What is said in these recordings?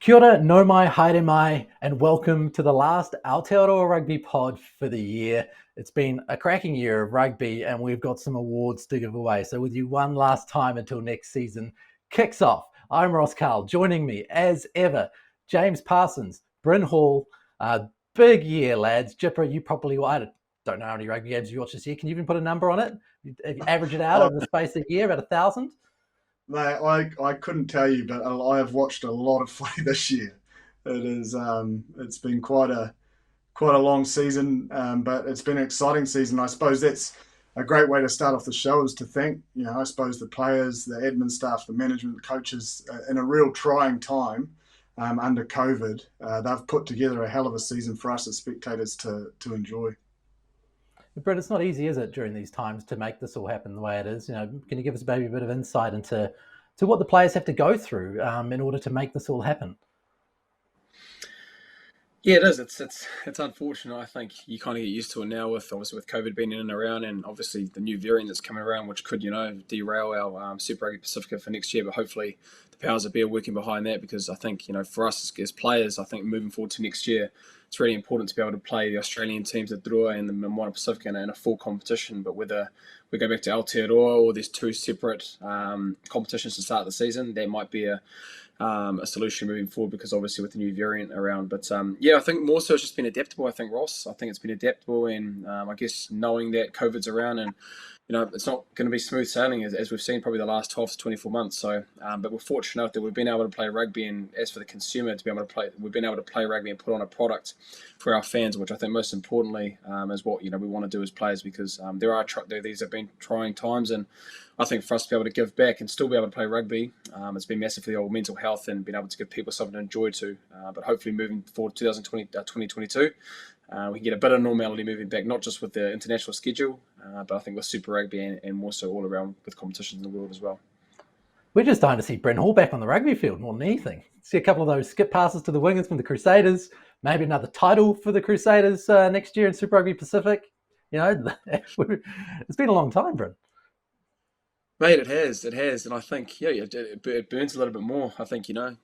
Kia ora, no mai, haere mai, and welcome to the last Aotearoa Rugby Pod for the year. It's been a cracking year of rugby and we've got some awards to give away. So with you one last time until next season kicks off, I'm Ross Karl. Joining me as ever, James Parsons, Bryn Hall. Big year, lads. Jipper, you probably, I don't know how many rugby games you watched this year. Can you even put a number on it? If you average it out over the space of a year, about 1,000? Mate, I couldn't tell you, but I have watched a lot of footy this year. It's been quite a long season, but it's been an exciting season. I suppose that's a great way to start off the show is to thank I suppose the players, the admin staff, the management, the coaches in a real trying time under COVID. They've put together a hell of a season for us as spectators to enjoy. Brett, it's not easy, is it, during these times to make this all happen the way it is? Can you give us maybe a bit of insight into what the players have to go through in order to make this all happen? Yeah, it is. It's unfortunate. I think you kind of get used to it now with COVID being in and around, and obviously the new variant that's coming around, which could derail our Super Rugby Pacifica for next year. But hopefully the powers that be are working behind that, because I think for us as players, I think moving forward to next year, it's really important to be able to play the Australian teams at Drua and the Moana Pacifica in a full competition. But whether we go back to Aotearoa or there's two separate competitions to start the season, that might be a solution moving forward, because obviously with the new variant around. But I think more so it's just been adaptable. I think, Ross, I think it's been adaptable, and I guess knowing that COVID's around, and it's not going to be smooth sailing as we've seen probably the last 12 to 24 months. So, but we're fortunate enough that we've been able to play rugby, and as for the consumer to be able to play, we've been able to play rugby and put on a product for our fans, which I think most importantly is what we want to do as players, because these have been trying times, and I think for us to be able to give back and still be able to play rugby, it's been massive for the old mental health and being able to give people something to enjoy too. But hopefully moving forward 2022, we can get a bit of normality moving back, not just with the international schedule, but I think with Super Rugby and more so all around with competitions in the world as well. We're just dying to see Bryn Hall back on the rugby field more than anything. See a couple of those skip passes to the wingers from the Crusaders, maybe another title for the Crusaders next year in Super Rugby Pacific. It's been a long time, Bryn. Mate, it has, and I think it burns a little bit more. I think I've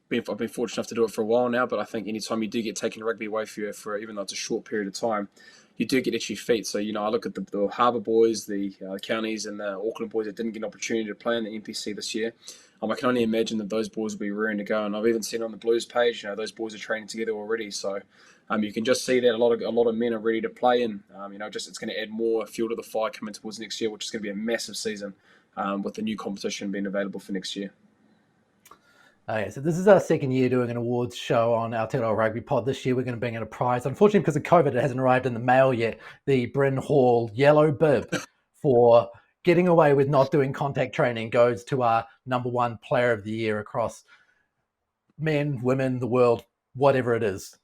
been fortunate enough to do it for a while now, but I think anytime you do get taken rugby away for even though it's a short period of time, you do get itchy feet. So I look at the Harbour boys, the Counties, and the Auckland boys that didn't get an opportunity to play in the NPC this year. I can only imagine that those boys will be raring to go, and I've even seen on the Blues page, those boys are training together already. So you can just see that a lot of men are ready to play, and it's going to add more fuel to the fire coming towards next year, which is going to be a massive season. With the new competition being available for next year. Okay, so this is our second year doing an awards show on Aotearoa Rugby Pod. This year we're going to bring in a prize. Unfortunately, because of COVID, it hasn't arrived in the mail yet. The Bryn Hall yellow bib for getting away with not doing contact training goes to our number one player of the year across men, women, the world, whatever it is.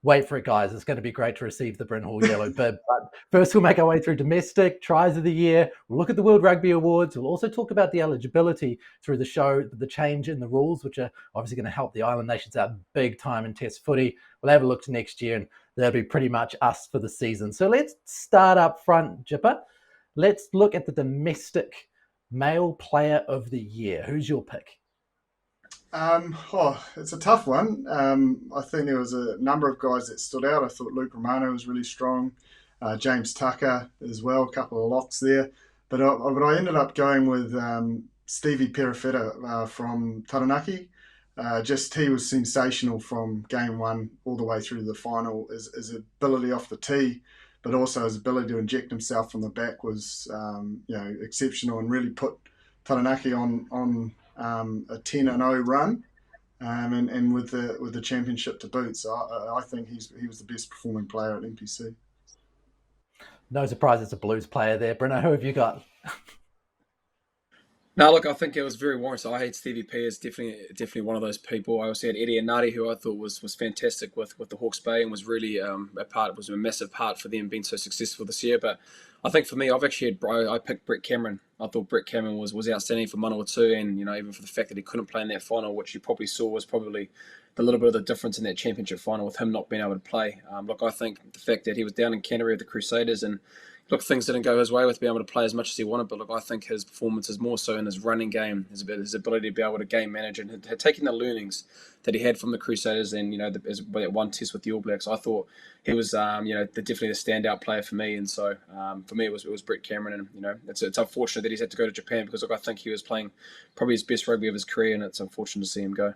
Wait for it, guys. It's going to be great to receive the Bryn Hall yellow bib. But first, we'll make our way through domestic tries of the year. We'll look at the World Rugby Awards. We'll also talk about the eligibility through the show, the change in the rules, which are obviously going to help the island nations out big time in Test footy. We'll have a look to next year, and that'll be pretty much us for the season. So let's start up front, Jipper. Let's look at the domestic male player of the year. Who's your pick? It's a tough one. I think there was a number of guys that stood out. I thought Luke Romano was really strong. James Tucker as well, a couple of locks there. But I ended up going with Stevie Perifetta from Taranaki. He was sensational from game one all the way through to the final. His ability off the tee, but also his ability to inject himself from the back was exceptional, and really put Taranaki on a 10-0 run, and with the championship to boot. So I think he was the best performing player at NPC. No surprise, it's a Blues player there. Bruno, who have you got? No, look, I think it was very warranted. So I hate Stevie P is definitely one of those people. I also had Eddie Anati, who I thought was fantastic with the Hawke's Bay, and was really a massive part for them being so successful this year. But I think for me, I picked Brett Cameron. I thought Brett Cameron was outstanding for Manawatu, and even for the fact that he couldn't play in that final, which you probably saw was probably the little bit of the difference in that championship final with him not being able to play. I think the fact that he was down in Canterbury with the Crusaders, and look, things didn't go his way with being able to play as much as he wanted, but look, I think his performance is more so in his running game, his ability to be able to game manage, and taking the learnings that he had from the Crusaders and, that one test with the All Blacks. I thought he was, definitely the standout player for me, and so for me it was Brett Cameron, and it's unfortunate that he's had to go to Japan because, look, I think he was playing probably his best rugby of his career, and it's unfortunate to see him go.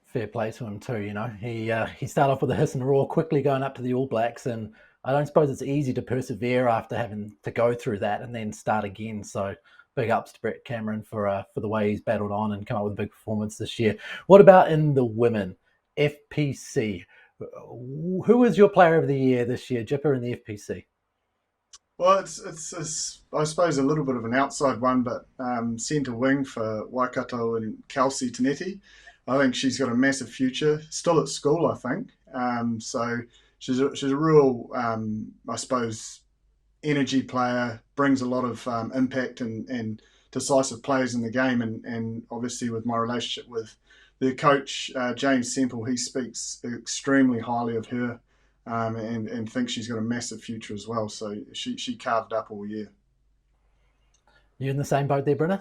Fair play to him too. He started off with a hiss and a roar, quickly going up to the All Blacks, and I don't suppose it's easy to persevere after having to go through that and then start again. So big ups to Brett Cameron for the way he's battled on and come up with a big performance this year. What about in the women FPC? Who was your player of the year this year, Jipper, in the FPC? Well, it's I suppose a little bit of an outside one, but centre wing for Waikato and Kelsey Tanetti. I think she's got a massive future. Still at school, I think. So she's a real, I suppose, energy player. Brings a lot of impact and decisive plays in the game. And obviously, with my relationship with their coach, James Semple, he speaks extremely highly of her and thinks she's got a massive future as well. So she carved up all year. You in the same boat there, Bryn?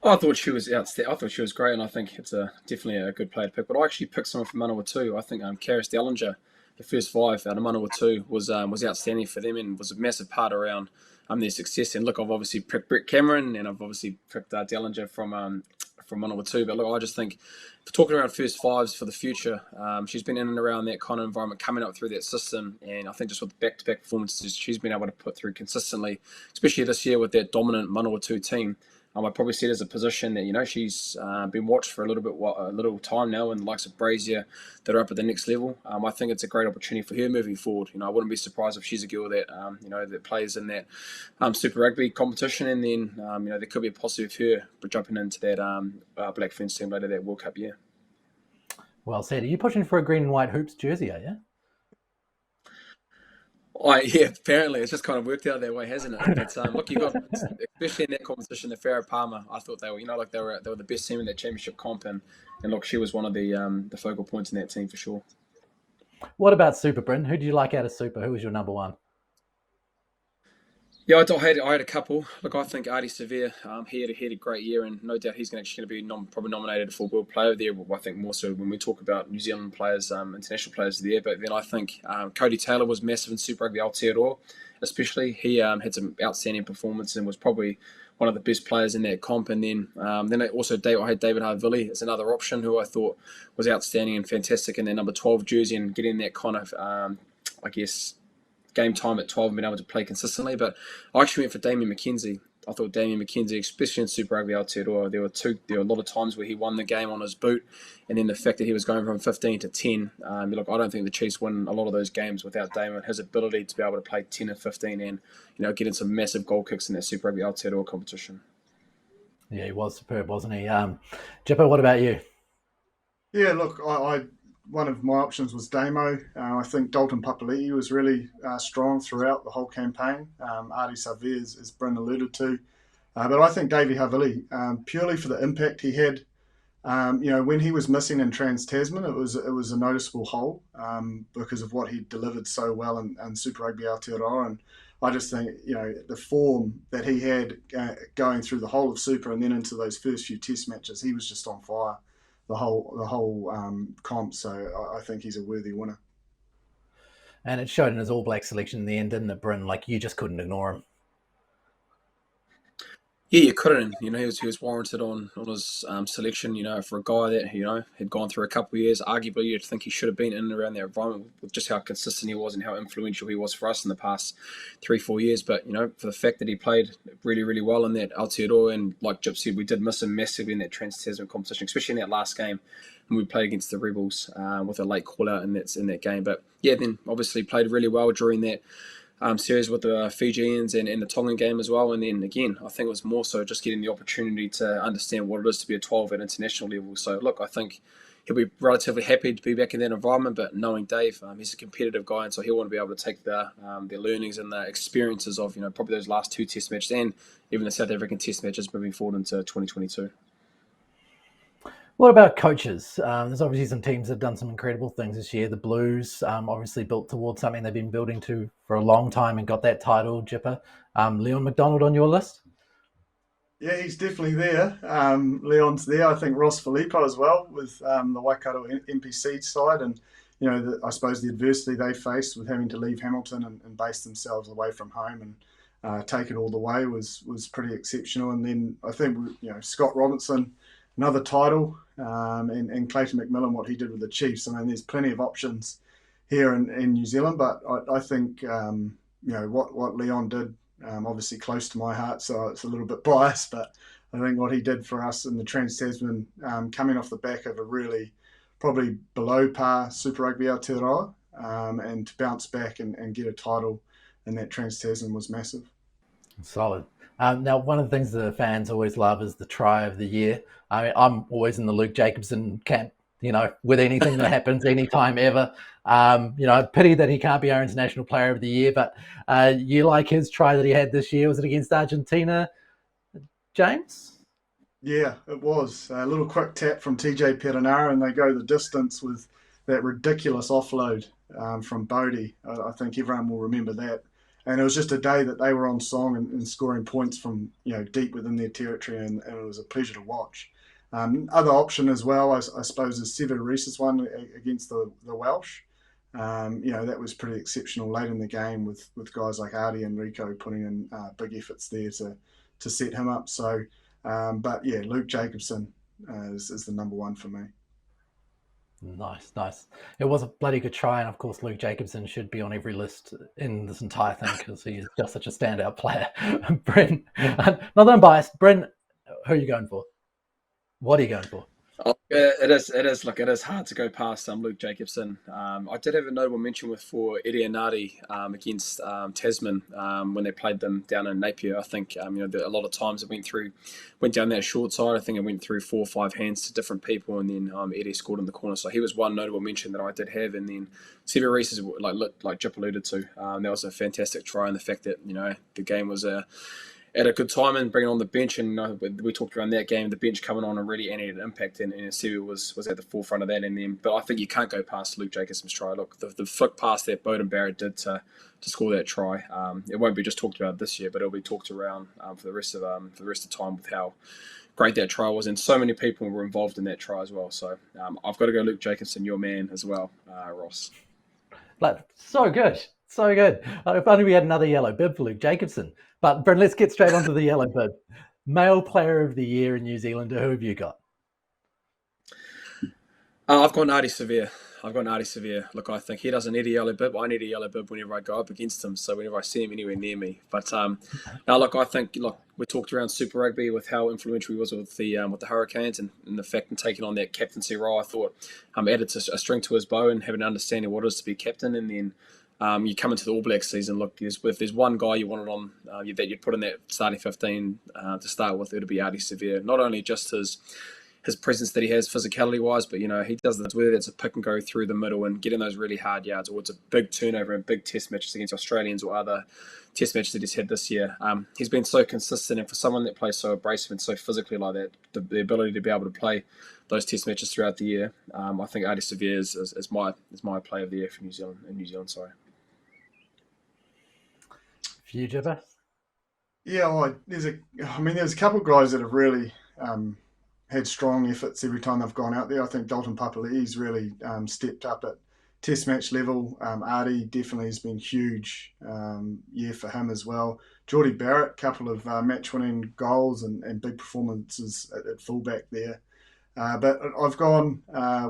I thought she was outstanding. I thought she was great, and I think it's definitely a good player to pick. But I actually picked someone from Manawatu. I think Karis Dellinger, the first 5 out of Manawatu, was outstanding for them and was a massive part around their success. And look, I've obviously picked Brett Cameron, and I've obviously picked Dellinger from Manawatu. But look, I just think, for talking around first 5s for the future, she's been in and around that kind of environment, coming up through that system, and I think just with back-to-back performances she's been able to put through consistently, especially this year with that dominant Manawatu team. I probably see it as a position that, she's been watched for a little time now, and the likes of Brazier that are up at the next level. I think it's a great opportunity for her moving forward. I wouldn't be surprised if she's a girl that that plays in that Super Rugby competition, and then there could be a possibility of her jumping into that Black Ferns team later that World Cup year. Well said. Are you pushing for a green and white hoops jersey? Are you? Yeah, apparently it's just kind of worked out that way, hasn't it? But look, you got, especially in that competition, the Farah Palmer. I thought they were, they were the best team in that championship comp, and look, she was one of the focal points in that team for sure. What about Super, Bryn? Who do you like out of Super? Who was your number one? Yeah, I had a couple. Look, I think Artie Severe, he had a great year, and no doubt he's actually going to be probably nominated for World Player of the Year. I think more so when we talk about New Zealand players, international players of the year. But then I think Cody Taylor was massive in Super Rugby Aotearoa, especially. He had some outstanding performance and was probably one of the best players in that comp. And then I had David Harville as another option, who I thought was outstanding and fantastic in their number 12 jersey and getting that kind of, game time at 12 and being able to play consistently. But I actually went for Damien McKenzie. I thought Damien McKenzie, especially in Super Rugby Aotearoa, there were a lot of times where he won the game on his boot, and then the fact that he was going from 15 to 10. Look, I don't think the Chiefs win a lot of those games without Damien. His ability to be able to play 10 and 15 and getting some massive goal kicks in that Super Rugby Aotearoa competition. Yeah, he was superb, wasn't he? Jipper, what about you? Yeah, look, one of my options was Damo. I think Dalton Papali'i was really strong throughout the whole campaign. Artie Savia, as Bryn alluded to. But I think Davey Havili, purely for the impact he had, when he was missing in Trans-Tasman, it was a noticeable hole because of what he delivered so well in Super Rugby Aotearoa. And I just think, the form that he had going through the whole of Super and then into those first few test matches, he was just on fire the whole comp. So I think he's a worthy winner. And it showed in his All Black selection in the end, didn't it, Bryn? Like, you just couldn't ignore him. Yeah, you couldn't. He was warranted on his selection. For a guy that had gone through a couple of years, arguably you'd think he should have been in and around that environment with just how consistent he was and how influential he was for us in the past 3-4 years. But for the fact that he played really, really well in that Aotearoa, and like Jip said, we did miss him massively in that Trans-Tasman competition, especially in that last game when we played against the Rebels with a late call out in that game. But yeah, then obviously played really well during that series with the Fijians and the Tongan game as well. And then again, I think it was more so just getting the opportunity to understand what it is to be a 12 at international level. So look, I think he'll be relatively happy to be back in that environment, but knowing Dave, he's a competitive guy, and so he'll want to be able to take the learnings and the experiences of probably those last 2 test matches and even the South African test matches moving forward into 2022. What about coaches? There's obviously some teams that have done some incredible things this year. The Blues, obviously built towards something they've been building to for a long time and got that title, Jipper. Leon McDonald on your list? Yeah, he's definitely there. Leon's there. I think Ross Filippo as well with the Waikato NPC side, and I suppose the adversity they faced with having to leave Hamilton and base themselves away from home and take it all the way was pretty exceptional. And then I think Scott Robinson, another title, and Clayton McMillan, what he did with the Chiefs. I mean, there's plenty of options here in New Zealand, but I think what Leon did. Obviously close to my heart, so it's a little bit biased, but I think what he did for us in the Trans-Tasman, coming off the back of a really probably below par Super Rugby Aotearoa, and to bounce back and get a title in that Trans-Tasman was massive. Solid. Now, one of the things the fans always love is the try of the year. I mean, I'm always in the Luke Jacobson camp, with anything that happens anytime ever. Pity that he can't be our International Player of the Year, but you like his try that he had this year? Was it against Argentina, James? Yeah, it was. A little quick tap from TJ Perenara, and they go the distance with that ridiculous offload from Bodie. I think everyone will remember that. And it was just a day that they were on song and scoring points from deep within their territory, and it was a pleasure to watch. Other option as well, I suppose, is Sever Reese's one against the Welsh. That was pretty exceptional late in the game with guys like Artie and Rico putting in big efforts there to set him up. So, but yeah, Luke Jacobson is the number one for me. Nice. It was a bloody good try, and of course Luke Jacobson should be on every list in this entire thing because he is just such a standout player. Bryn, not that I'm biased. Bryn, who are you going for? What are you going for? It is. Look, it is hard to go past Luke Jacobson. I did have a notable mention for Eddie and Nadi against Tasman when they played them down in Napier. I think a lot of times it went down that short side. I think it went through 4 or 5 hands to different people, and then Eddie scored in the corner. So he was one notable mention that I did have. And then Sever Reese is like Jip alluded to. That was a fantastic try, and the fact that the game was at a good time and bringing on the bench, and we talked around that game, the bench coming on and really had an impact, and Sevu was at the forefront of that. And then, but I think you can't go past Luke Jacobson's try. Look, the flick pass that Bowden Barrett did to score that try, it won't be just talked about this year, but it'll be talked around for the rest of time with how great that try was, and so many people were involved in that try as well. So I've got to go Luke Jacobson, your man as well, Ross. But so good. If only we had another yellow bib for Luke Jacobson. But Bryn, let's get straight onto the yellow bib. Male Player of the Year in New Zealand. Who have you got? I've got Artie Severe. Look, I think he doesn't need a yellow bib. I need a yellow bib whenever I go up against him. So whenever I see him anywhere near me. But now, look, I think we talked around Super Rugby with how influential he was with the Hurricanes and the fact in taking on that captaincy role. I thought added a string to his bow and having an understanding of what it is to be captain. And then you come into the All Blacks season. Look, if there's one guy you wanted on that you'd put in that starting 15 to start with, it'd be Artie Severe. Not only just his presence that he has physicality-wise, but he does this, whether it's a pick and go through the middle and getting those really hard yards, or it's a big turnover and big test matches against Australians or other test matches that he's had this year. He's been so consistent, and for someone that plays so abrasive and so physically like that, the ability to be able to play those test matches throughout the year, I think Artie Severe is my play of the year for New Zealand. Sorry. For you, Jibber? Yeah, well, there's a couple of guys that have really had strong efforts every time they've gone out there. I think Dalton Papali'i's really stepped up at test match level. Artie definitely has been huge year for him as well. Geordie Barrett, couple of match-winning goals and big performances at fullback there. But I've gone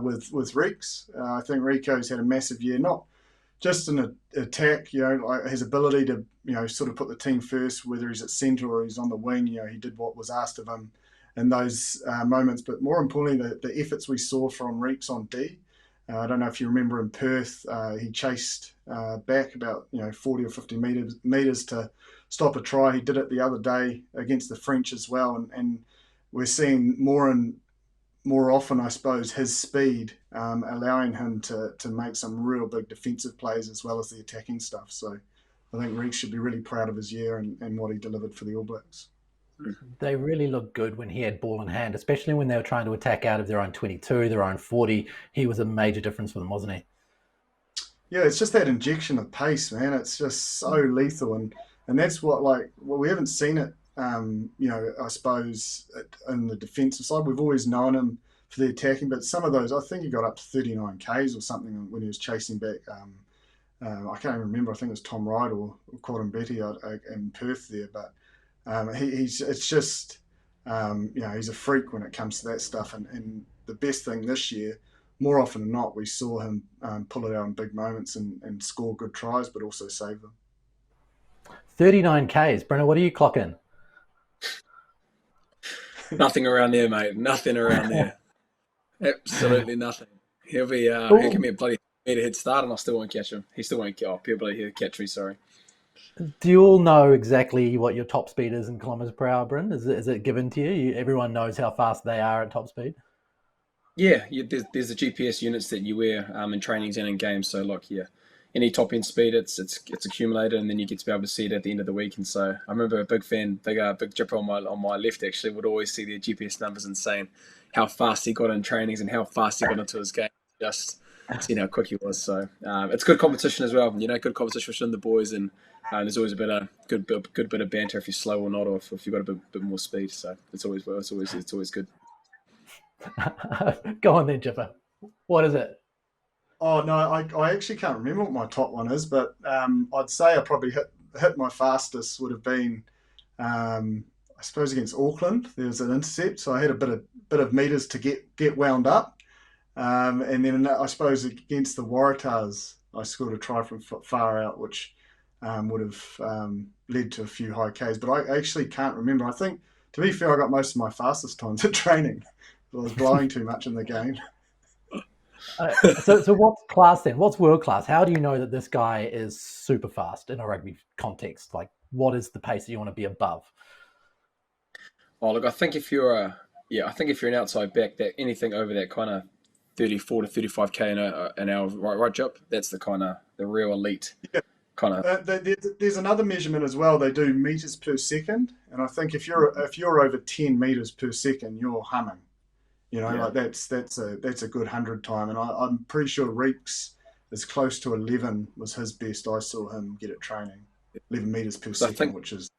with Reeks. I think Rico's had a massive year, not just an attack, like his ability to, sort of put the team first, whether he's at centre or he's on the wing. He did what was asked of him in those moments. But more importantly, the efforts we saw from Reeks on D. I don't know if you remember in Perth, he chased back about 40 or 50 meters to stop a try. He did it the other day against the French as well, and we're seeing more often, I suppose, his speed allowing him to make some real big defensive plays as well as the attacking stuff. So I think Reeks should be really proud of his year and what he delivered for the All Blacks. They really looked good when he had ball in hand, especially when they were trying to attack out of their own 22, their own 40. He was a major difference for them, wasn't he? Yeah, it's just that injection of pace, man. It's just so lethal, and that's what we haven't seen it. I suppose in the defensive side, we've always known him for the attacking, but some of those, I think he got up to 39 k's or something when he was chasing back. I can't even remember. I think it was Tom Wright or Cotton Betty in Perth there, but he's it's just he's a freak when it comes to that stuff, and the best thing this year, more often than not, we saw him pull it out in big moments and score good tries, but also save them. 39 Ks. Brennan, what are you clocking? Nothing around there, mate. Nothing around there. Absolutely nothing. He'll give me a bloody meter head start and I still won't catch him. He still won't he'll catch me, sorry. Do you all know exactly what your top speed is in kilometres per hour, Bryn? Is it given to you? Everyone knows how fast they are at top speed? Yeah, there's the GPS units that you wear in trainings and in games. So, any top end speed, it's accumulated, and then you get to be able to see it at the end of the week. And so, I remember a big jipper on my left actually would always see their GPS numbers and saying how fast he got in trainings and how fast he got into his game, just seeing how quick he was. So, it's good competition as well. Good competition between the boys, and there's always a good bit of banter if you're slow or not, or if you've got a bit more speed. So, it's always good. Go on then, Jipper. What is it? Oh no, I actually can't remember what my top one is, but I'd say I probably hit my fastest would have been, I suppose against Auckland. There was an intercept, so I had a bit of meters to get wound up, and then I suppose against the Waratahs, I scored a try from far out, which would have led to a few high Ks. But I actually can't remember. I think, to be fair, I got most of my fastest times at training. I was blowing too much in the game. So what's class then? What's world class? How do you know that this guy is super fast in a rugby context? Like, what is the pace that you want to be above? Oh, look, I think if you're an outside back, that anything over that kind of 34 to 35 k an hour right jump, that's the real elite kind of. There's another measurement as well. They do meters per second, and I think if you're over 10 meters per second, you're humming. Like that's a good 100 time, and I'm pretty sure Reeks is close to 11 was his best. I saw him get at training, 11 meters per second, which is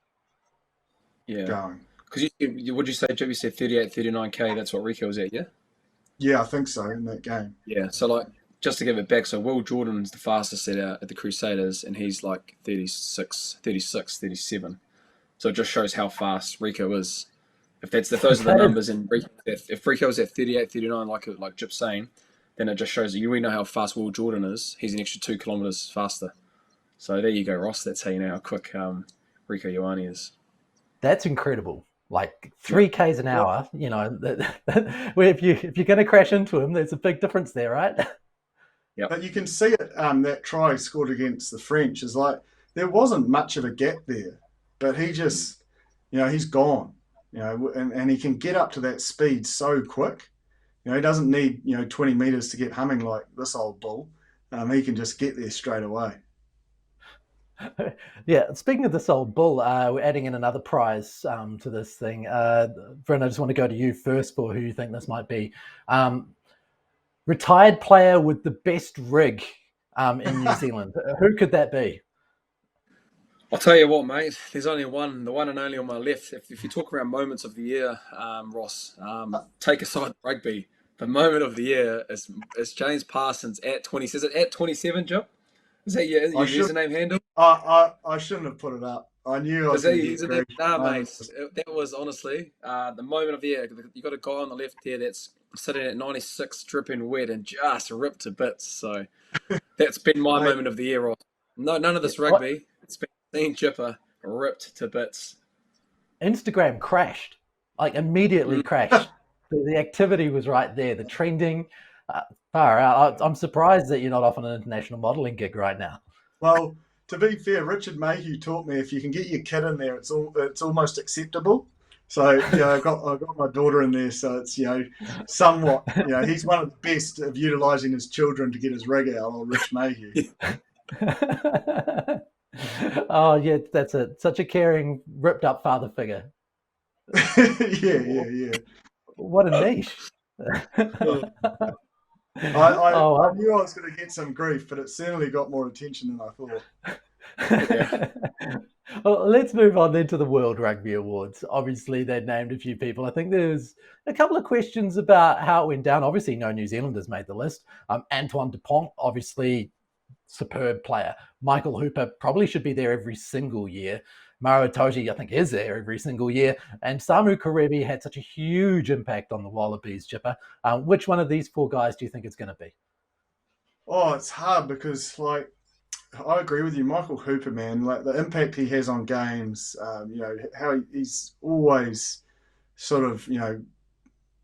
going. Because would you say, Jimmy said 38, 39 k? That's what Rico was at, yeah. Yeah, I think so in that game. Yeah, so just to give it back, so Will Jordan's the fastest at the Crusaders, and he's like 36, 37. So it just shows how fast Rico is. If those are the numbers, and if Rico's at 38, 39, like Jip's saying, then it just shows that we know how fast Will Jordan is. He's an extra 2 kilometres faster. So there you go, Ross. That's how you know how quick Rico Ioane is. That's incredible. Like 3 Ks an hour. If you're going to crash into him, there's a big difference there, right? Yeah. But you can see it. That try scored against the French is like there wasn't much of a gap there, but he just, he's gone. And he can get up to that speed so quick. He doesn't need 20 meters to get humming like this old bull. He can just get there straight away. Yeah, speaking of this old bull, we're adding in another prize to this thing. Bryn, I just want to go to you first for who you think this might be. Retired player with the best rig in New Zealand. Who could that be? I'll tell you what, mate. There's only one, the one and only on my left. If you talk around moments of the year, Ross, take aside rugby. The moment of the year is James Parsons at 20. Says it at 27, Joe? Is that your username handle? I shouldn't have put it up. I knew I was going to get Nah, mate. That was honestly the moment of the year. You got a guy on the left there that's sitting at 96, dripping wet and just ripped to bits. So that's been my moment of the year, Ross. No, none of this rugby. It's been seeing Chipper ripped to bits. Instagram crashed, immediately crashed. The activity was right there. The trending, far out. I'm surprised that you're not off on an international modelling gig right now. Well, to be fair, Richard Mayhew taught me if you can get your kid in there, it's almost acceptable. So I got my daughter in there, so it's somewhat he's one of the best of utilising his children to get his rig out. Old Rich Mayhew. Oh yeah, that's it. Such a caring, ripped up father figure. Yeah. What a niche. Oh, I Oh, knew I was going to get some grief, but it certainly got more attention than I thought. yeah. well, let's move on then to the World Rugby Awards. Obviously, they named a few people. I think there's a couple of questions about how it went down. Obviously, no New Zealanders made the list. Antoine Dupont, obviously, superb player. Michael Hooper probably should be there every single year. Maro Itoje, I think, is there every single year. And Samu Kerevi had such a huge impact on the Wallabies, Jipper. Which one of these four guys do you think it's going to be? Oh, it's hard because, like, I agree with you, Michael Hooper, man. Like the impact he has on games, how he's always sort of,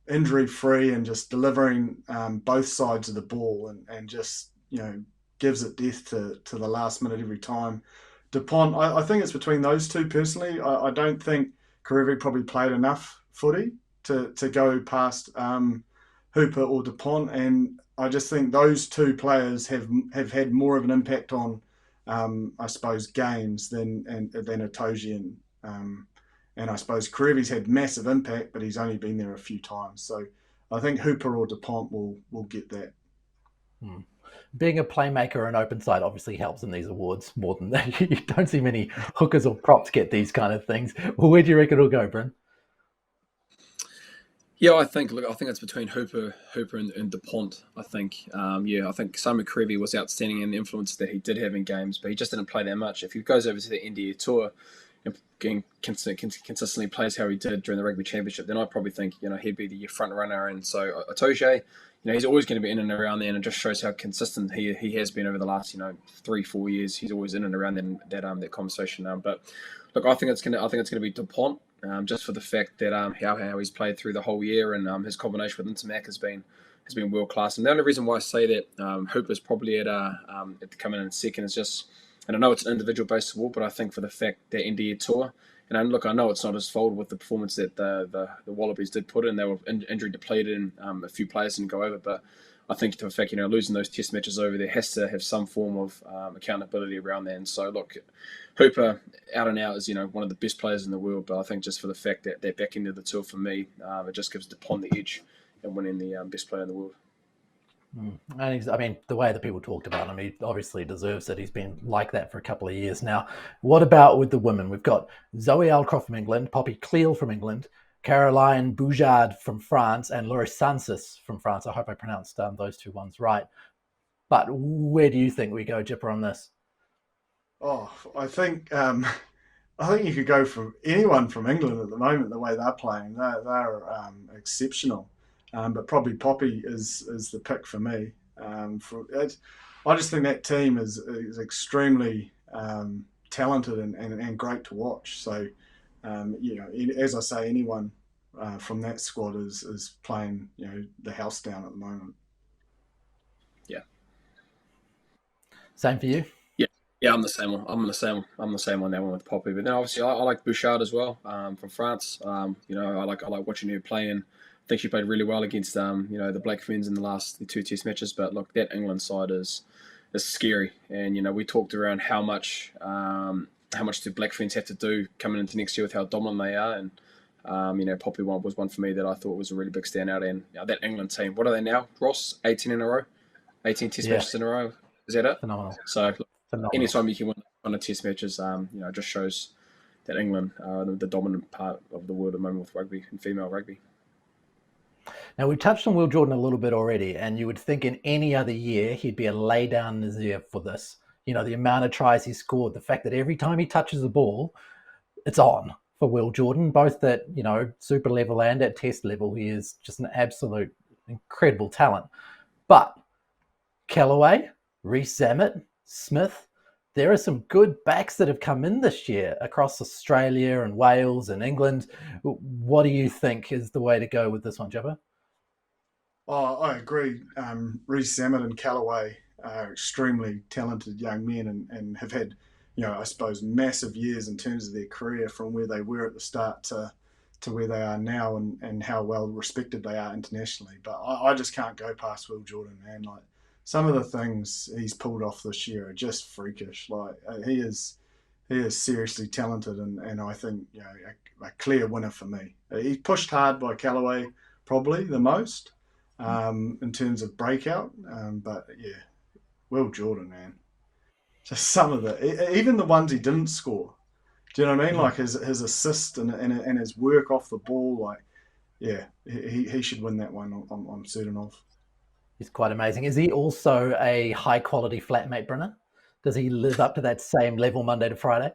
injury free and just delivering both sides of the ball and just, gives it death to the last minute every time. Dupont, I think it's between those two personally. I don't think Karevi probably played enough footy to go past Hooper or Dupont, and I just think those two players have had more of an impact on, I suppose, games than Itoje and I suppose Karevi's had massive impact, but he's only been there a few times. So I think Hooper or Dupont will get that. Hmm. Being a playmaker and open side obviously helps in these awards more than that. You don't see many hookers or props get these kind of things. Well, where do you reckon it'll go, Bryn? Yeah, I think it's between Hooper and Dupont. I think I think Simon Creevy was outstanding in the influence that he did have in games, but he just didn't play that much. If he goes over to the India tour and consistently plays how he did during the Rugby Championship, then I probably think he'd be the front runner. And so Itoje, he's always going to be in and around there, and it just shows how consistent he has been over the last 3-4 years. He's always in and around that conversation. But look, I think it's gonna be Dupont. Just for the fact that how he's played through the whole year and his combination with Intermac has been world class. And the only reason why I say that Hooper's probably at coming in second is just, and I know it's an individual based award, but I think for the fact that India tour, and look, I know it's not his fault with the performance that the Wallabies did put in. They were injury depleted and a few players didn't go over, but I think to the fact losing those test matches over there has to have some form of accountability around that. And so look, Hooper out and out is one of the best players in the world, but I think just for the fact that they're back into the tour for me, it just gives DuPont the edge in winning the best player in the world. And the way that people talked about him, he obviously deserves it. He's been like that for a couple of years now. What about with the women? We've got Zoe Alcroft from England, Poppy Cleal from England, Caroline Boujard from France, and Laurie Sansis from France. I hope I pronounced those two ones right. But where do you think we go, Jipper, on this? Oh, I think you could go for anyone from England at the moment. The way they're playing, they're exceptional. But probably Poppy is the pick for me. I just think that team is extremely talented and great to watch. So as I say, anyone from that squad is playing the house down at the moment. Yeah. Same for you? Yeah, I'm the same one. I'm the same on that one with Poppy. But then obviously I like Bouchard as well from France. I like watching her play, and I think she played really well against the Black Ferns in the last two test matches. But look, that England side is scary, and we talked around how much the Black Ferns have to do coming into next year with how dominant they are, and Poppy was one for me that I thought was a really big standout. And that England team, what are they now, Ross? 18 in a row, 18 test matches in a row. Is that it? Phenomenal. So Phenomenal. anytime you can win on a test matches, it just shows that England are the dominant part of the world at the moment with rugby and female rugby. Now, we touched on Will Jordan a little bit already, and you would think in any other year he'd be a lay-down Nazir for this. The amount of tries he scored, the fact that every time he touches the ball, it's on for Will Jordan, both at, super level and at test level. He is just an absolute incredible talent. But Callaway, Reece Zammit, Smith, there are some good backs that have come in this year across Australia and Wales and England. What do you think is the way to go with this one, Jabba? Oh, I agree. Reece Zammit and Callaway are extremely talented young men and have had, I suppose, massive years in terms of their career from where they were at the start to where they are now and how well respected they are internationally. But I just can't go past Will Jordan, man. Like, some of the things he's pulled off this year are just freakish. Like he's he is seriously talented, and I think a clear winner for me. He's pushed hard by Callaway, probably the most in terms of breakout. But yeah, Will Jordan, man, just some of even the ones he didn't score. Do you know what I mean? Like his assist and his work off the ball, like yeah, he should win that one. I'm certain of. He's quite amazing. Is he also a high quality flatmate, Brynner? Does he live up to that same level Monday to Friday?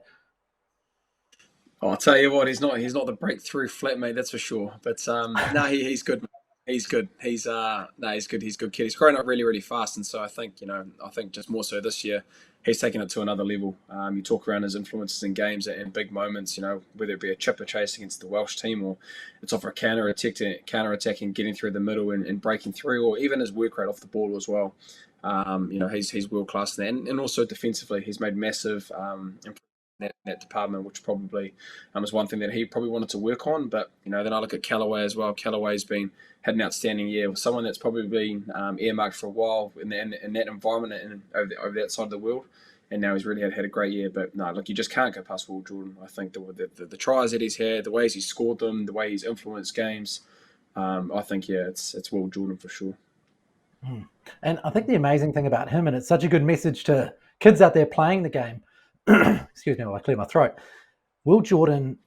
Oh, I'll tell you what, he's not the breakthrough flatmate, that's for sure. But no, he's good. He's good. He's he's good. He's a good kid. He's growing up really, really fast, and so I think just more so this year, he's taken it to another level. You talk around his influences in games and big moments. Whether it be a chipper chase against the Welsh team, or it's off a counter attacking, getting through the middle and breaking through, or even his work rate off the ball as well. He's world class in that, and also defensively, he's made massive improvements in that department, which probably is one thing that he probably wanted to work on. But then I look at Callaway as well. Callaway's had an outstanding year. Someone that's probably been earmarked for a while in that environment and over that side of the world. And now he's really had a great year. But no, look, you just can't go past Will Jordan. I think the tries that he's had, the ways he's scored them, the way he's influenced games, I think, yeah, it's Will Jordan for sure. And I think the amazing thing about him, and it's such a good message to kids out there playing the game, excuse me while I clear my throat, Will Jordan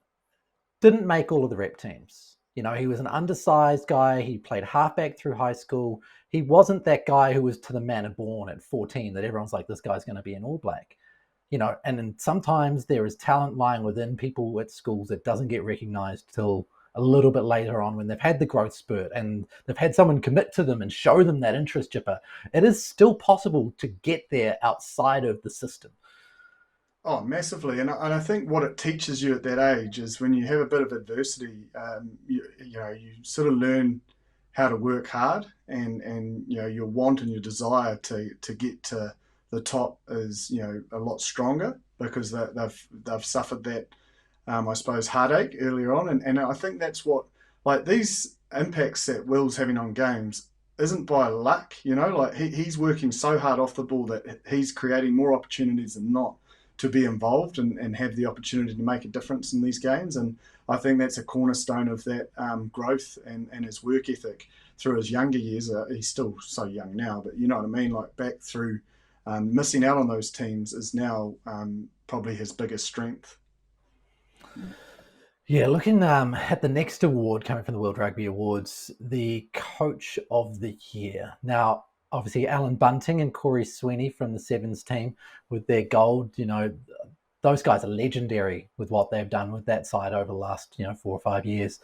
didn't make all of the rep teams. He was an undersized guy. He played halfback through high school. He wasn't that guy who was to the manner born at 14 that everyone's like, this guy's going to be an All Black. And then sometimes there is talent lying within people at schools that doesn't get recognized till a little bit later on when they've had the growth spurt and they've had someone commit to them and show them that interest, Jipper. It is still possible to get there outside of the system. Oh, massively. And I think what it teaches you at that age is when you have a bit of adversity, you sort of learn how to work hard, and your want and your desire to get to the top is a lot stronger because they've suffered that I suppose heartache earlier on, and I think that's what, like, these impacts that Will's having on games isn't by luck. Like he's working so hard off the ball that he's creating more opportunities than not to be involved and have the opportunity to make a difference in these games. And I think that's a cornerstone of that growth and his work ethic through his younger years. He's still so young now, but you know what I mean? Like back through missing out on those teams is now probably his biggest strength. Yeah, looking at the next award coming from the World Rugby Awards, the Coach of the Year. Now, obviously, Alan Bunting and Corey Sweeney from the Sevens team with their gold, those guys are legendary with what they've done with that side over the last, 4 or 5 years.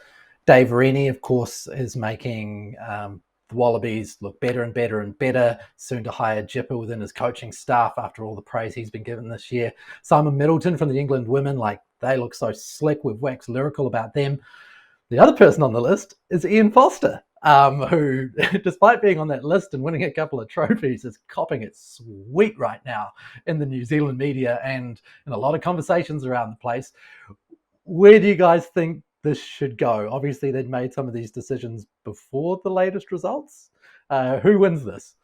Dave Rennie, of course, is making the Wallabies look better and better and better, soon to hire Jipper within his coaching staff after all the praise he's been given this year. Simon Middleton from the England women, they look so slick. We've waxed lyrical about them. The other person on the list is Ian Foster, who, despite being on that list and winning a couple of trophies, is copping it sweet right now in the New Zealand media and in a lot of conversations around the place. Where do you guys think this should go? Obviously, they'd made some of these decisions before the latest results. Who wins this?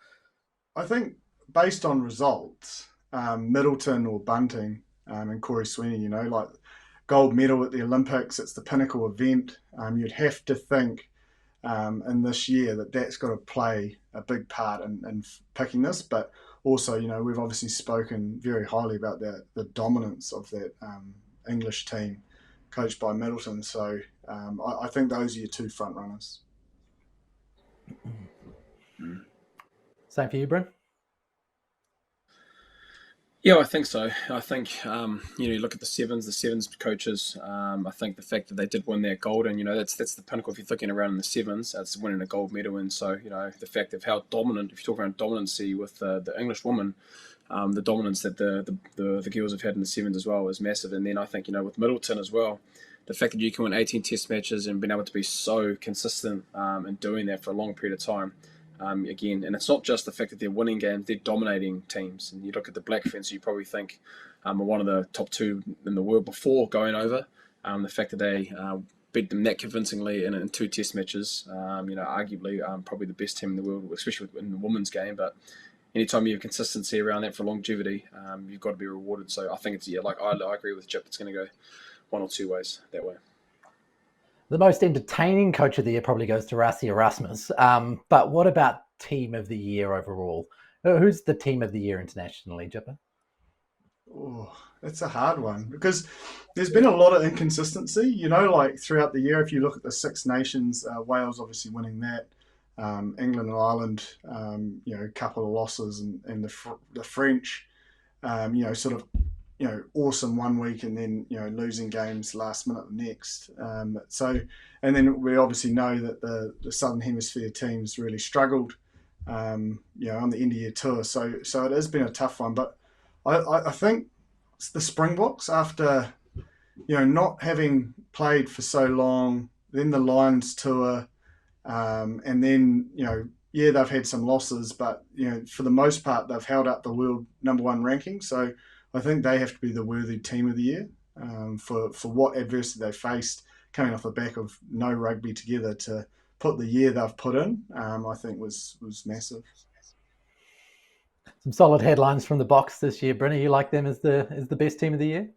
I think based on results, Middleton or Bunting and Corey Sweeney, like gold medal at the Olympics, it's the pinnacle event. You'd have to think in this year that's got to play a big part in picking this. But also, we've obviously spoken very highly about the dominance of that English team coached by Middleton. So I think those are your two front runners. Same for you, Bryn? Yeah, I think so. I think, you look at the sevens coaches. I think the fact that they did win that gold, and, that's the pinnacle if you're looking around in the sevens, that's winning a gold medal. And so, the fact of how dominant, if you talk around dominancy with the English woman, the dominance that the girls have had in the sevens as well is massive. And then I think, with Middleton as well, the fact that you can win 18 test matches and been able to be so consistent in doing that for a long period of time. Again, and it's not just the fact that they're winning games, they're dominating teams. And you look at the Black Ferns, you probably think are one of the top two in the world before going over. The fact that they beat them that convincingly in 2 test matches, arguably probably the best team in the world, especially in the women's game. But anytime you have consistency around that for longevity, you've got to be rewarded. So I think it's I agree with Chip. It's going to go one or two ways that way. The most entertaining coach of the year probably goes to Rassie Erasmus. But what about team of the year overall? Who's the team of the year internationally, Jipper? Oh, that's a hard one because there's been a lot of inconsistency, like throughout the year. If you look at the Six Nations, Wales obviously winning that, England and Ireland, a couple of losses, and the French, sort of, awesome one week and then, losing games last minute the next. And then we obviously know that the Southern Hemisphere teams really struggled, on the end of year tour. So it has been a tough one, but I think the Springboks, after not having played for so long, then the Lions tour, and then they've had some losses, but for the most part they've held up the world number one ranking. So I think they have to be the worthy team of the year, for what adversity they faced, coming off the back of no rugby together, to put the year they've put in. I think was massive. Some solid headlines from the box this year. Bryn, you like them as the best team of the year?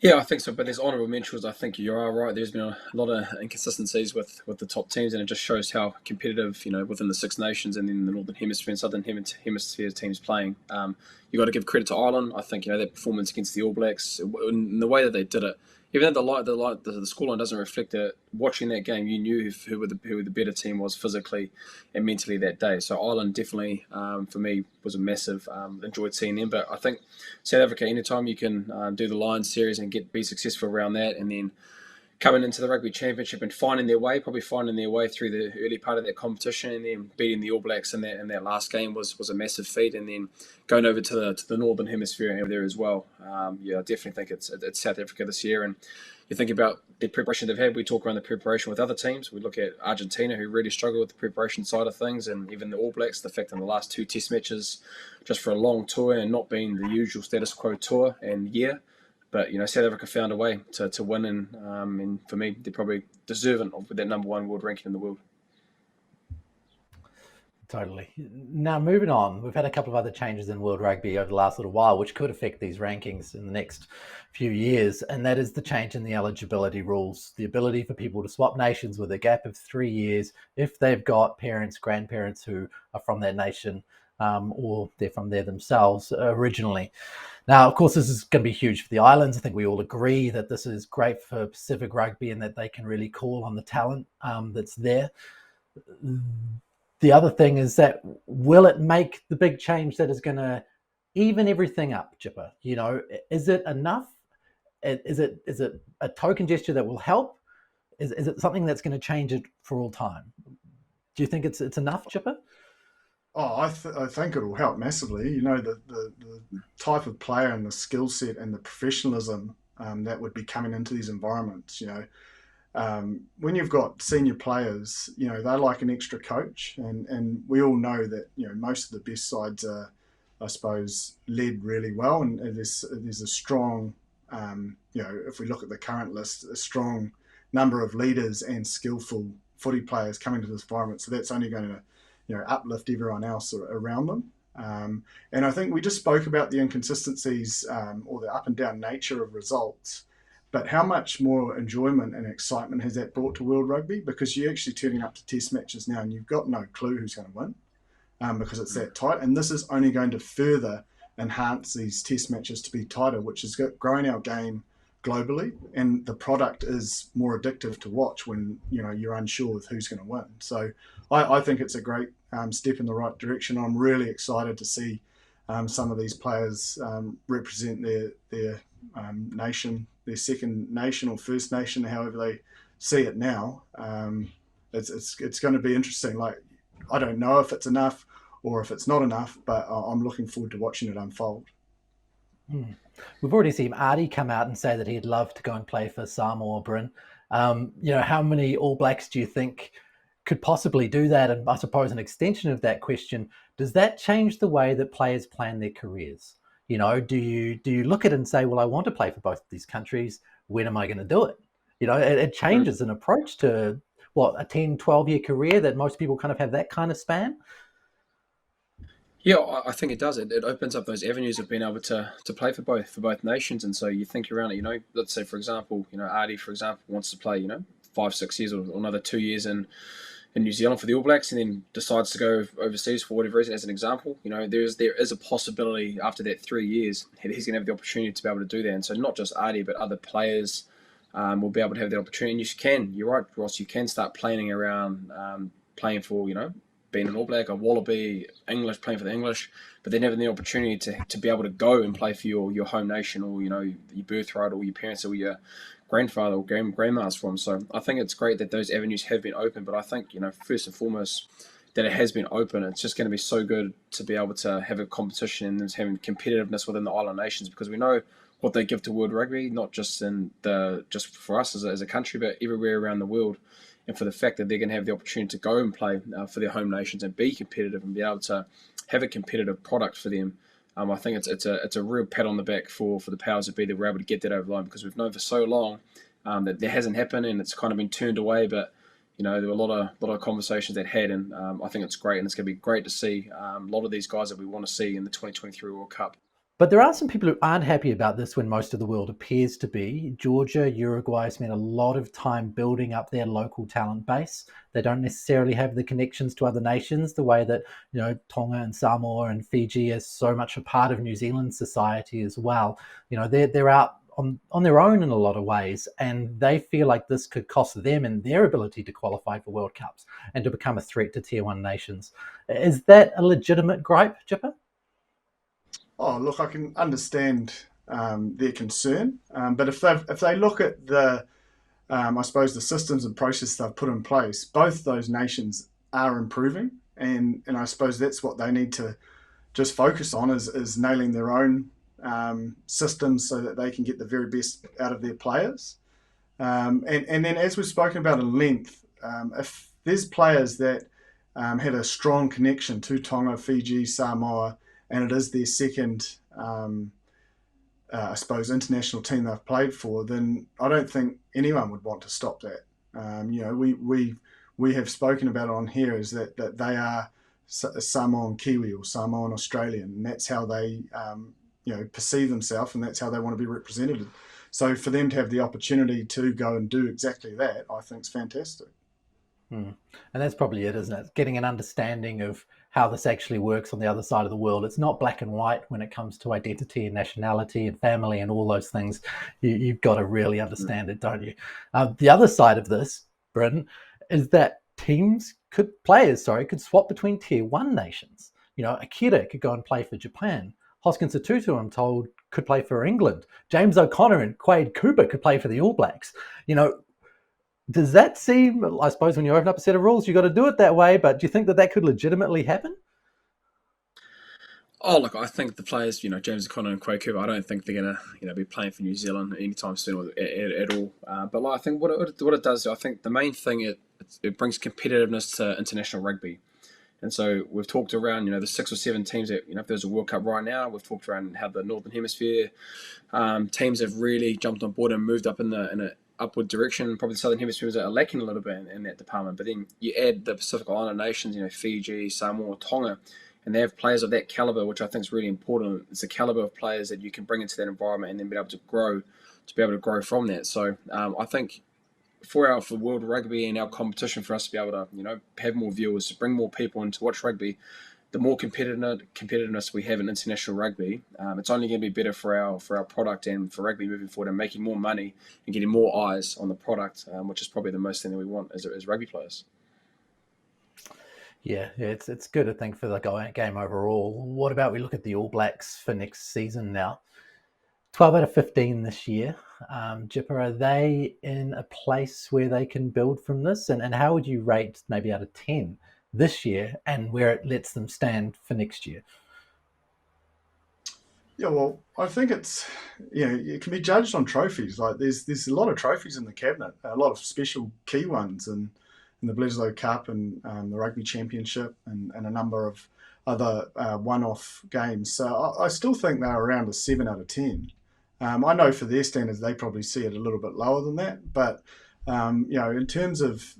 Yeah, I think so. But there's honourable mentions. I think you are right. There's been a lot of inconsistencies with the top teams, and it just shows how competitive, within the Six Nations and then the Northern Hemisphere and Southern Hemisphere teams playing. You got to give credit to Ireland. I think their performance against the All Blacks, in the way that they did it, even though the scoreline doesn't reflect it, watching that game, you knew who the better team was physically and mentally that day. So Ireland definitely, for me, was a massive. Enjoyed seeing them, but I think South Africa, anytime you can do the Lions series and be successful around that, and then coming into the Rugby Championship and finding their way through the early part of that competition, and then beating the All Blacks in that last game was a massive feat, and then going over to the Northern Hemisphere there as well. I definitely think it's South Africa this year, and you think about the preparation they've had. We talk around the preparation with other teams. We look at Argentina, who really struggled with the preparation side of things, and even the All Blacks, the fact in the last two test matches, just for a long tour and not being the usual status quo tour and year. But South Africa found a way to win, and for me, they're probably deserving of that number one world ranking in the world. Totally. Now, moving on, we've had a couple of other changes in World Rugby over the last little while, which could affect these rankings in the next few years, and that is the change in the eligibility rules, the ability for people to swap nations with a gap of 3 years if they've got parents, grandparents who are from their nation, or they're from there themselves originally. Now, of course, this is going to be huge for the islands. I think we all agree that this is great for Pacific rugby and that they can really call on the talent that's there. The other thing is that, will it make the big change that is going to even everything up, Jipper? Is it enough? Is it a token gesture that will help? Is it something that's going to change it for all time? Do you think it's enough, Jipper? Oh, I think it'll help massively. The type of player and the skill set and the professionalism that would be coming into these environments. When you've got senior players, they're like an extra coach, and we all know that most of the best sides are, I suppose, led really well, and there's a strong, if we look at the current list, a strong number of leaders and skillful footy players coming to this environment. So that's only going to uplift everyone else around them. And I think we just spoke about the inconsistencies, or the up and down nature of results, but how much more enjoyment and excitement has that brought to World Rugby? Because you're actually turning up to test matches now and you've got no clue who's going to win, because it's that tight. And this is only going to further enhance these test matches to be tighter, which is growing our game globally, and the product is more addictive to watch when you're unsure with who's going to win. So I think it's a great step in the right direction. I'm really excited to see some of these players represent their nation, their second nation or First Nation, however they see it now. It's going to be interesting. Like, I don't know if it's enough or if it's not enough, but I'm looking forward to watching it unfold. We've already seen Artie come out and say that he'd love to go and play for Samoa, Bryn. How many All Blacks do you think could possibly do that? And I suppose an extension of that question, does that change the way that players plan their careers? Do you look at it and say, well, I want to play for both of these countries. When am I going to do it? It changes an approach to a 10, 12-year career that most people kind of have that kind of span. Yeah, I think it does. It opens up those avenues of being able to play for both nations, and so you think around it. Let's say for example, Artie, for example, wants to play, 5 6 years or another 2 years in New Zealand for the All Blacks, and then decides to go overseas for whatever reason. As an example, there is a possibility after that 3 years he's going to have the opportunity to be able to do that, and so not just Artie but other players will be able to have that opportunity. And you're right, Ross, you can start planning around playing for being an All Black, a Wallaby, English, playing for the English, but then having the opportunity to be able to go and play for your home nation, or your birthright, or your parents, or your grandfather or grandma's from. So I think it's great that those avenues have been open, but I think first and foremost that it has been open. It's just going to be so good to be able to have a competition and having competitiveness within the island nations, because we know what they give to World Rugby, not just just for us as a country, but everywhere around the world. And for the fact that they're going to have the opportunity to go and play for their home nations and be competitive and be able to have a competitive product for them, I think it's a real pat on the back for the powers that be that we're able to get that over the line, because we've known for so long that that hasn't happened and it's kind of been turned away. But there were a lot of conversations that had, and I think it's great, and it's going to be great to see a lot of these guys that we want to see in the 2023 World Cup. But there are some people who aren't happy about this when most of the world appears to be. Georgia, Uruguay spent a lot of time building up their local talent base. They don't necessarily have the connections to other nations the way that, Tonga and Samoa and Fiji is so much a part of New Zealand society as well. They're out on their own in a lot of ways, and they feel like this could cost them and their ability to qualify for World Cups and to become a threat to Tier 1 nations. Is that a legitimate gripe, Jipper? Oh, look, I can understand their concern, but if they look at I suppose the systems and processes they've put in place, both those nations are improving, and I suppose that's what they need to just focus on is nailing their own systems so that they can get the very best out of their players. And then, as we've spoken about in length, if there's players that had a strong connection to Tonga, Fiji, Samoa, and it is their second, I suppose, international team they've played for, then I don't think anyone would want to stop that. We have spoken about it on here is that they are Samoan Kiwi or Samoan Australian, and that's how they perceive themselves, and that's how they want to be represented. So for them to have the opportunity to go and do exactly that, I think is fantastic. And that's probably it, isn't it? Getting an understanding of how this actually works on the other side of the world. It's not black and white when it comes to identity and nationality and family and all those things. You've got to really understand it, don't you? The other side of this, Bryn, is that players could swap between Tier 1 nations. Akira could go and play for Japan. Hoskins Atutu, I'm told, could play for England. James O'Connor and Quade Cooper could play for the All Blacks. Does that seem, I suppose when you open up a set of rules, you've got to do it that way, but do you think that could legitimately happen? Oh, look, I think the players, James O'Connor and Quade Cooper, I don't think they're going to, be playing for New Zealand anytime soon at all. But I think what it does, I think the main thing, it brings competitiveness to international rugby. And so we've talked around, the 6 or 7 teams that, if there's a World Cup right now, we've talked around how the Northern Hemisphere teams have really jumped on board and moved up in an upward direction. Probably the Southern Hemisphere are lacking a little bit in that department. But then you add the Pacific Islander nations, Fiji, Samoa, Tonga, and they have players of that caliber, which I think is really important. It's the caliber of players that you can bring into that environment and then be able to grow from that. So I think for World Rugby and our competition, for us to be able to have more viewers, to bring more people in to watch rugby, the more competitiveness we have in international rugby, it's only going to be better for our product and for rugby moving forward, and making more money and getting more eyes on the product, which is probably the most thing that we want as rugby players. Yeah, it's good, I think, for the game overall. What about we look at the All Blacks for next season now? 12 out of 15 this year. Jipper, are they in a place where they can build from this? And how would you rate maybe out of 10 this year and where it lets them stand for next year? Yeah, well, I think it's, it can be judged on trophies. Like there's a lot of trophies in the cabinet, a lot of special key ones in the Bledisloe Cup and the Rugby Championship and a number of other one-off games. So I still think they're around a 7 out of 10. I know for their standards, they probably see it a little bit lower than that. But, in terms of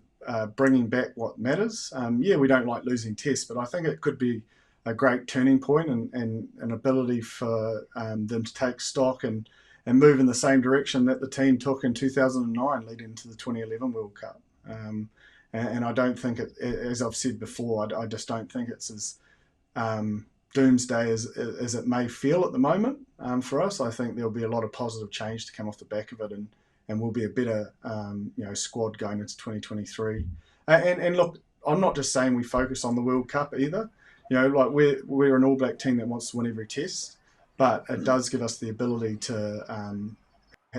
bringing back what matters, we don't like losing tests, but I think it could be a great turning point and an ability for them to take stock and move in the same direction that the team took in 2009, leading to the 2011 World Cup. And I don't think it, as I've said before, I just don't think it's as doomsday as it may feel at the moment for us. I think there'll be a lot of positive change to come off the back of it, and we'll be a better squad going into 2023. And look, I'm not just saying we focus on the World Cup either. Like we're an All Black team that wants to win every test, but it does give us the ability to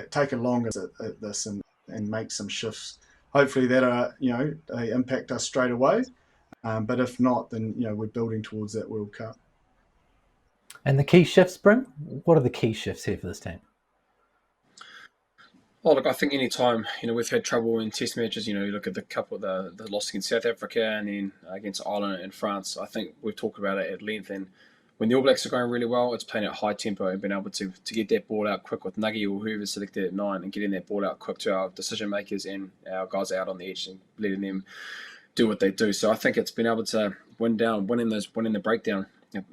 take a longer at this and make some shifts. Hopefully that they impact us straight away. But if not, then we're building towards that World Cup. And the key shifts, Bryn? What are the key shifts here for this team? Oh, look, I think any time, we've had trouble in test matches, you look at the couple, the loss against South Africa and then against Ireland and France. I think we've talked about it at length. And when the All Blacks are going really well, it's playing at high tempo and being able to get that ball out quick with Nuggie or whoever's selected at 9 and getting that ball out quick to our decision makers and our guys out on the edge and letting them do what they do. So I think it's been able to winning the breakdown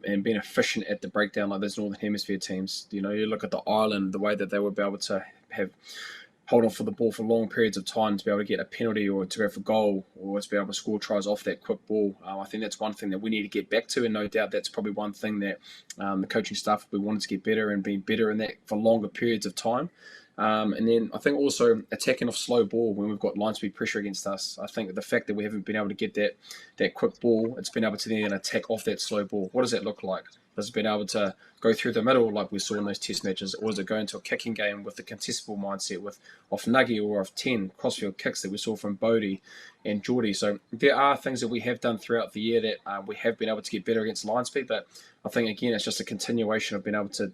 and being efficient at the breakdown like those Northern Hemisphere teams. You look at the Ireland, the way that they would be able to hold on for the ball for long periods of time to be able to get a penalty or to go for goal or to be able to score tries off that quick ball. I think that's one thing that we need to get back to, and no doubt that's probably one thing that the coaching staff will be wanting to get better and being better in that for longer periods of time. And then I think also attacking off slow ball when we've got line speed pressure against us. I think the fact that we haven't been able to get that quick ball, it's been able to then attack off that slow ball. What does that look like? Has it been able to go through the middle like we saw in those test matches, or is it go into a kicking game with the contestable mindset with off Nuggie or off 10 crossfield kicks that we saw from Bodie and Geordie? So there are things that we have done throughout the year that we have been able to get better against line speed, but I think again it's just a continuation of being able to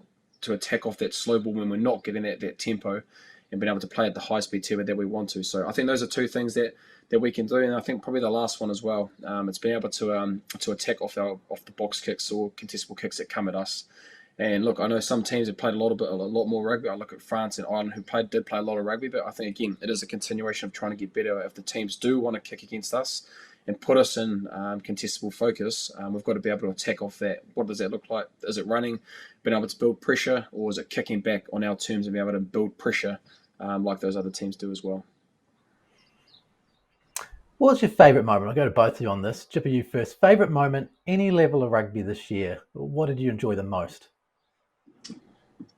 attack off that slow ball when we're not getting that tempo and being able to play at the high speed tempo that we want to. So I think those are two things that we can do, and I think probably the last one as well. It's being able to attack off the box kicks or contestable kicks that come at us. And look, I know some teams have played a lot more rugby. I look at France and Ireland who did play a lot of rugby, but I think again it is a continuation of trying to get better. If the teams do want to kick against us and put us in contestable focus, we've got to be able to attack off that. What does that look like? Is it running, being able to build pressure, or is it kicking back on our terms and be able to build pressure like those other teams do as well? What's your favourite moment? I'll go to both of you on this. Chipper, you first. Favourite moment, any level of rugby this year? What did you enjoy the most?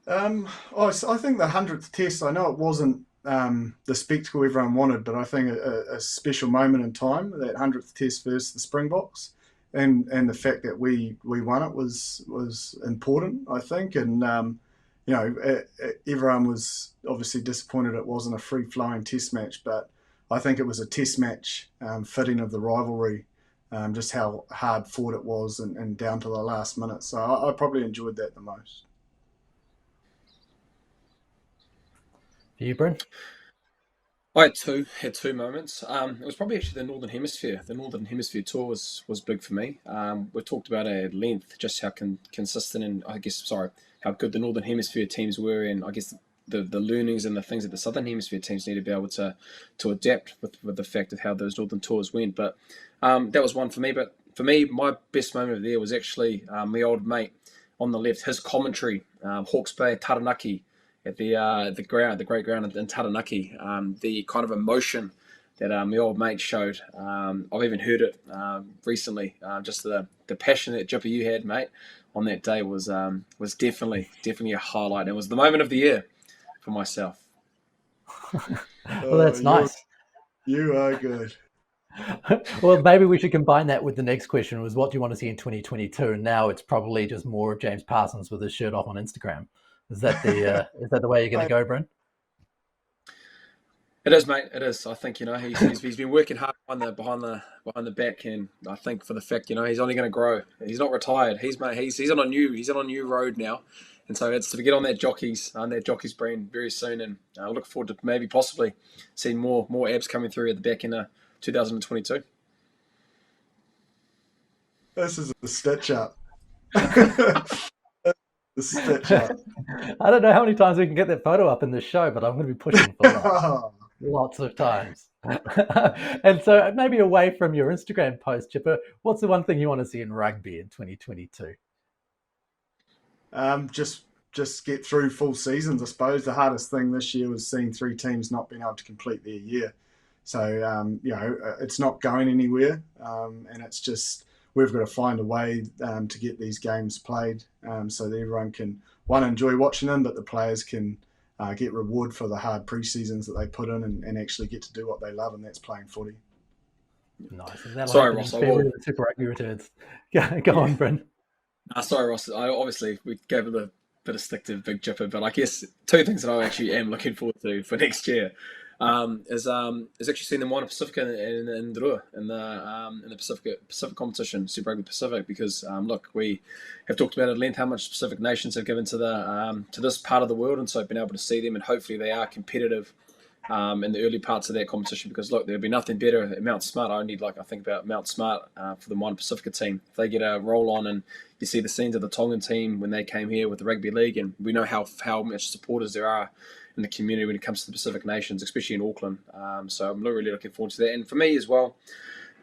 I think the 100th test, I know it wasn't the spectacle everyone wanted, but I think a special moment in time, that 100th test versus the Springboks, and the fact that we won it was important, I think. And everyone was obviously disappointed it wasn't a free-flowing test match, but I think it was a test match fitting of the rivalry, just how hard fought it was and down to the last minute. So I probably enjoyed that the most. For you, Bryn? I had two moments. It was probably actually the Northern Hemisphere. The Northern Hemisphere tour was big for me. We talked about it at length, just how consistent and how good the Northern Hemisphere teams were, and I guess the learnings and the things that the Southern Hemisphere teams need to be able to adapt with the fact of how those Northern tours went. But that was one for me. But for me, my best moment of there was actually my old mate on the left, his commentary, Hawke's Bay, Taranaki, at the great ground in Taranaki. The kind of emotion that my old mate showed. I've even heard it recently. Just the passion that Jipper you had, mate, on that day was definitely a highlight. It was the moment of the year for myself. Well, that's nice. You are good. Well, maybe we should combine that with the next question, was what do you want to see in 2022? And now it's probably just more of James Parsons with his shirt off on Instagram. Is that the way you're going to go, Bryn? It is, mate. It is. I think he's been working hard behind the back, and I think for the fact he's only going to grow. He's not retired. He's on a new road now, and so it's to get on that jockey's brain very soon. And I look forward to maybe possibly seeing more abs coming through at the back in 2022. This is a stitch up. Stitch up. I don't know how many times we can get that photo up in this show, but I'm going to be pushing for lots of times. And so maybe away from your Instagram post, Chipper, what's the one thing you want to see in rugby in 2022? Just get through full seasons. I suppose the hardest thing this year was seeing 3 teams not being able to complete their year. So it's not going anywhere, and it's just we've got to find a way to get these games played, so that everyone can enjoy watching them, but the players can get reward for the hard pre-seasons that they put in, and actually get to do what they love, and that's playing footy. Nice. And Sorry, Ross. the Super Rugby returns. Go on, Bryn. Sorry, Ross. We gave it a bit of stick to Big Chipper, but I guess 2 things that I actually am looking forward to for next year is actually seeing the Moana Pacifica in Drua in the Pacific competition, Super Rugby Pacific, because look, we have talked about at length how much Pacific nations have given to this part of the world, and so being able to see them, and hopefully they are competitive in the early parts of that competition, because look, there'd be nothing better at Mount Smart. I think about Mount Smart for the Moana Pacifica team. If they get a roll on, and you see the scenes of the Tongan team when they came here with the rugby league, and we know how much supporters there are in the community when it comes to the Pacific nations, especially in Auckland. So I'm really looking forward to that. And for me as well,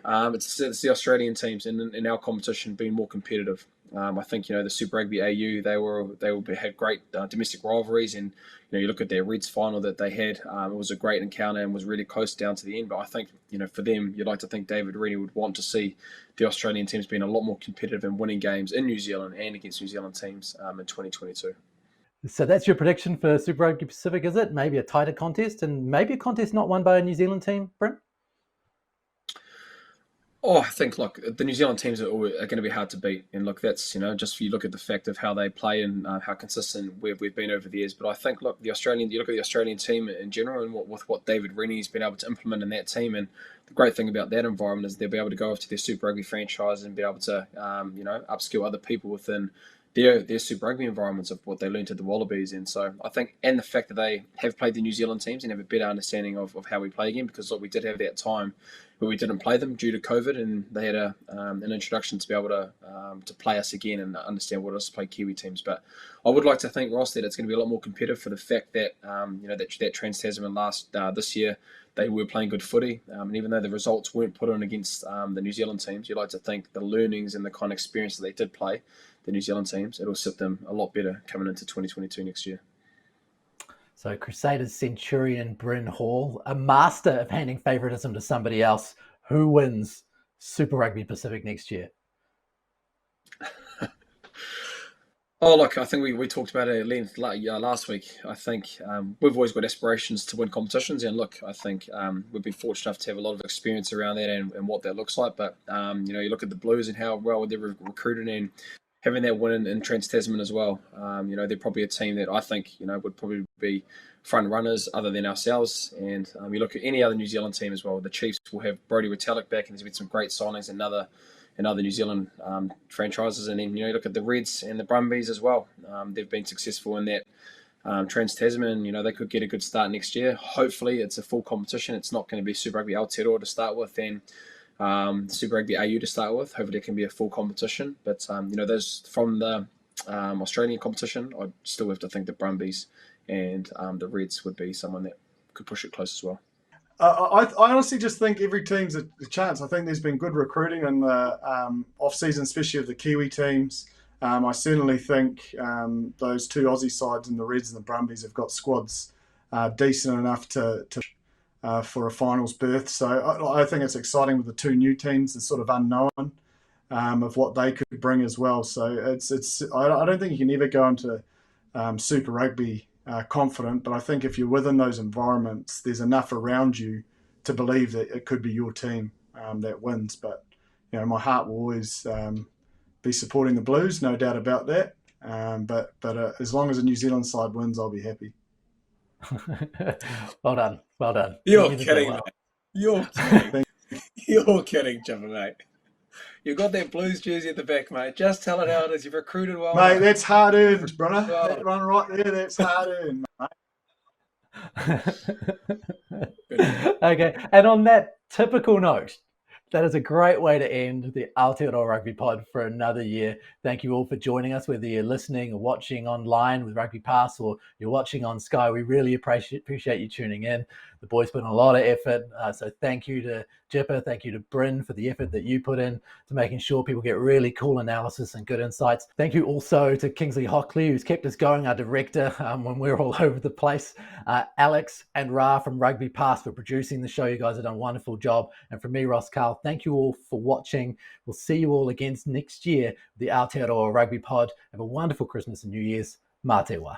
it's the Australian teams in our competition being more competitive. I think the Super Rugby AU they had great domestic rivalries, and you look at their Reds final that they had. It was a great encounter and was really close down to the end. But I think for them, you'd like to think David Rennie would want to see the Australian teams being a lot more competitive and winning games in New Zealand and against New Zealand teams in 2022. So that's your prediction for Super Rugby Pacific, is it? Maybe a tighter contest, and maybe a contest not won by a New Zealand team, Bryn? Oh, I think, look, the New Zealand teams are going to be hard to beat. And look, that's, just if you look at the fact of how they play and how consistent we've been over the years. But I think, look, you look at the Australian team in general, and with what David Rennie's been able to implement in that team. And the great thing about that environment is they'll be able to go to their Super Rugby franchise and be able to, upskill other people within their Super Rugby environments of what they learned at the Wallabies. And so I think, and the fact that they have played the New Zealand teams and have a better understanding of how we play again, because look, we did have that time where we didn't play them due to COVID, and they had an introduction to be able to play us again and understand what it is to play Kiwi teams. But I would like to think, Ross, that it's going to be a lot more competitive for the fact that that Trans-Tasman this year, they were playing good footy, and even though the results weren't put on against the New Zealand teams, you'd like to think the learnings and the kind of experience that they did play, the New Zealand teams, it'll sit them a lot better coming into 2022 next year. So Crusaders Centurion Bryn Hall, a master of handing favouritism to somebody else. Who wins Super Rugby Pacific next year? Oh, look, I think we talked about it at length last week. I think we've always got aspirations to win competitions. And look, I think we've been fortunate enough to have a lot of experience around that and what that looks like. But, you look at the Blues and how well they're recruited, and having that win in Trans-Tasman as well. They're probably a team that I think, would probably be front runners other than ourselves. And you look at any other New Zealand team as well. The Chiefs will have Brodie Retallick back, and there's been some great signings in other New Zealand franchises. And then, you look at the Reds and the Brumbies as well. They've been successful in that Trans-Tasman. They could get a good start next year. Hopefully it's a full competition. It's not going to be Super Rugby Aotearoa to start with, and Super Rugby AU to start with. Hopefully it can be a full competition. But, those from the Australian competition, I'd still have to think the Brumbies and the Reds would be someone that could push it close as well. I honestly just think every team's a chance. I think there's been good recruiting in the off-season, especially of the Kiwi teams. I certainly think those 2 Aussie sides and the Reds and the Brumbies have got squads decent enough to for a finals berth. So I think it's exciting with the 2 new teams, the sort of unknown of what they could bring as well. So I don't think you can ever go into Super Rugby confident, but I think if you're within those environments, there's enough around you to believe that it could be your team that wins. But my heart will always be supporting the Blues, no doubt about that. But as long as a New Zealand side wins, I'll be happy. Well done. You're kidding, mate. You're kidding, Chipper, mate. You've got that Blues jersey at the back, mate. Just tell it how it is. You've recruited well. Mate, that's hard earned, brother. That one right there, that's hard earned, mate. Okay, and on that typical note, That is a great way to end the Aotearoa Rugby Pod for another year. Thank you all for joining us, whether you're listening or watching online with RugbyPass or you're watching on Sky. We really appreciate you tuning in. The boys put in a lot of effort, so thank you to Jipper, thank you to Bryn for the effort that you put in to making sure people get really cool analysis and good insights. Thank you also to Kingsley Hockley, who's kept us going, our director, when we're all over the place. Alex and Ra from RugbyPass for producing the show. You guys have done a wonderful job. And from me, Ross Karl, thank you all for watching. We'll see you all again next year, the Aotearoa Rugby Pod. Have a wonderful Christmas and New Year's. Mā te wā.